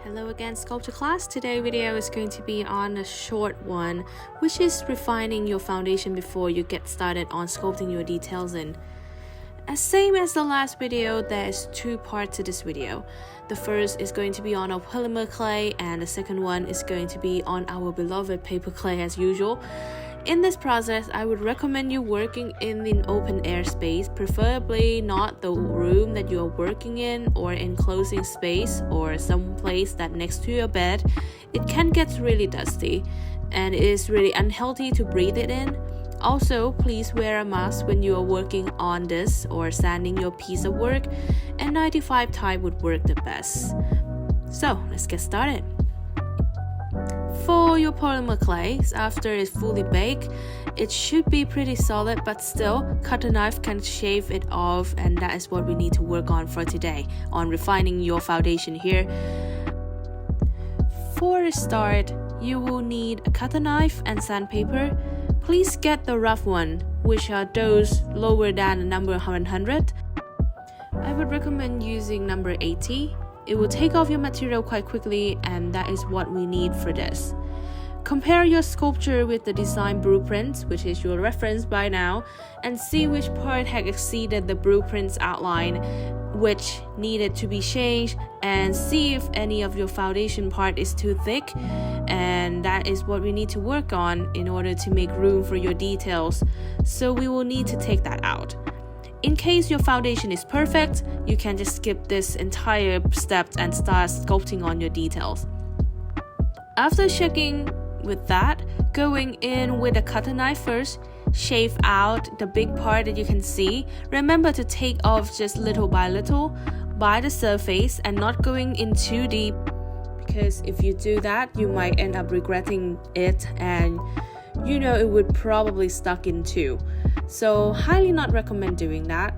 Hello again, sculpture class. Today's video is going to be on a short one, which is refining your foundation before you get started on sculpting your details in. Same as the last video, there's two parts to this video. The first is going to be on our polymer clay, and the second one is going to be on our beloved paper clay as usual. In this process, I would recommend you working in an open air space, preferably not the room that you are working in or enclosing space or some place that next to your bed. It can get really dusty and it is really unhealthy to breathe it in. Also, please wear a mask when you are working on this or sanding your piece of work, and 95 type would work the best. So let's get started. For your polymer clays, after it's fully baked, it should be pretty solid, but still, cut a knife can shave it off, and that is what we need to work on for today, on refining your foundation here. For a start, you will need a cutter knife and sandpaper. Please get the rough one, which are those lower than the number 100. I would recommend using number 80. It will take off your material quite quickly, and that is what we need for this. Compare your sculpture with the design blueprint, which is your reference by now, and see which part had exceeded the blueprint's outline, which needed to be changed, and see if any of your foundation part is too thick, and that is what we need to work on in order to make room for your details, so we will need to take that out. In case your foundation is perfect, you can just skip this entire step and start sculpting on your details. After checking with that, going in with a cutter knife first, shave out the big part that you can see. Remember to take off just little by little by the surface and not going in too deep, because if you do that, you might end up regretting it, and it would probably stuck in too. So highly not recommend doing that.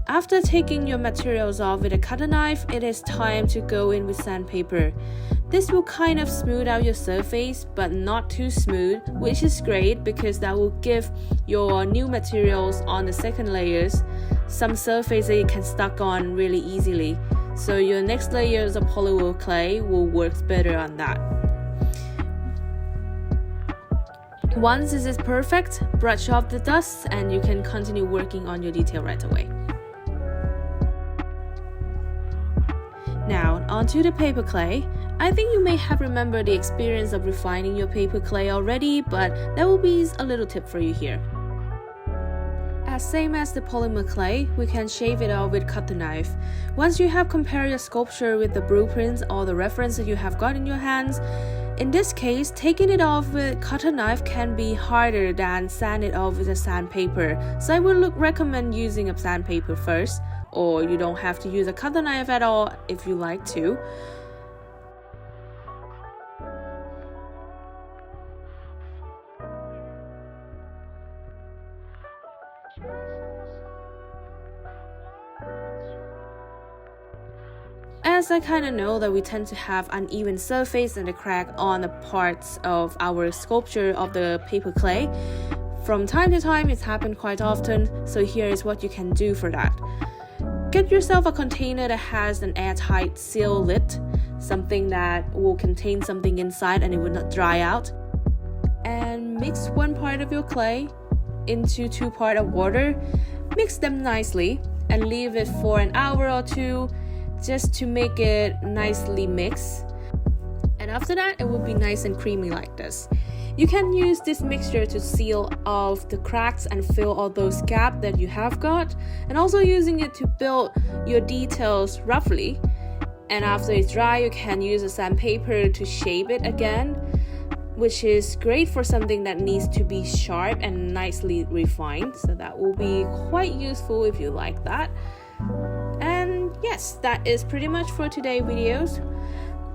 After taking your materials off with a cutter knife, it is time to go in with sandpaper. This will kind of smooth out your surface, but not too smooth, which is great because that will give your new materials on the second layers some surface that you can stuck on really easily. So your next layers of polymer clay will work better on that. Once this is perfect, brush off the dust and you can continue working on your detail right away. Now, onto the paper clay. I think you may have remembered the experience of refining your paper clay already, but there will be a little tip for you here. Same as the polymer clay, we can shave it off with cutter knife. Once you have compared your sculpture with the blueprints or the reference that you have got in your hands, in this case, taking it off with cutter knife can be harder than sand it off with a sandpaper. So I would recommend using a sandpaper first, or you don't have to use a cutter knife at all if you like to. As I kind of know that we tend to have uneven surface and a crack on the parts of our sculpture of the paper clay. From time to time, it's happened quite often, so here is what you can do for that. Get yourself a container that has an airtight seal lid, something that will contain something inside and it will not dry out. And mix one part of your clay into 2 parts of water. Mix them nicely and leave it for an hour or two just to make it nicely mixed. And after that, it will be nice and creamy like this. You can use this mixture to seal off the cracks and fill all those gaps that you have got, and also using it to build your details roughly. And after it's dry, you can use a sandpaper to shape it again, which is great for something that needs to be sharp and nicely refined. So that will be quite useful if you like that. And yes, that is pretty much for today's videos.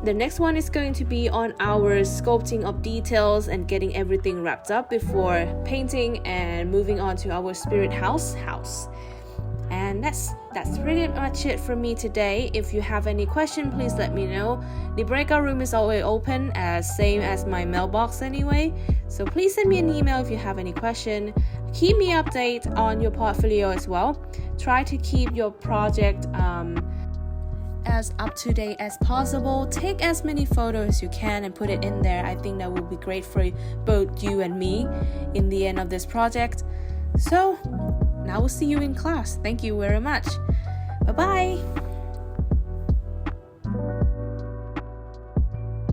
The next one is going to be on our sculpting of details and getting everything wrapped up before painting and moving on to our spirit house. And that's pretty much it for me today. If you have any question, please let me know. The breakout room is always open, same as my mailbox anyway. So please send me an email if you have any question. Keep me updated on your portfolio as well. Try to keep your project as up to date as possible. Take as many photos as you can and put it in there. I think that will be great for both you and me in the end of this project. So now we'll see you in class. Thank you very much. Bye bye.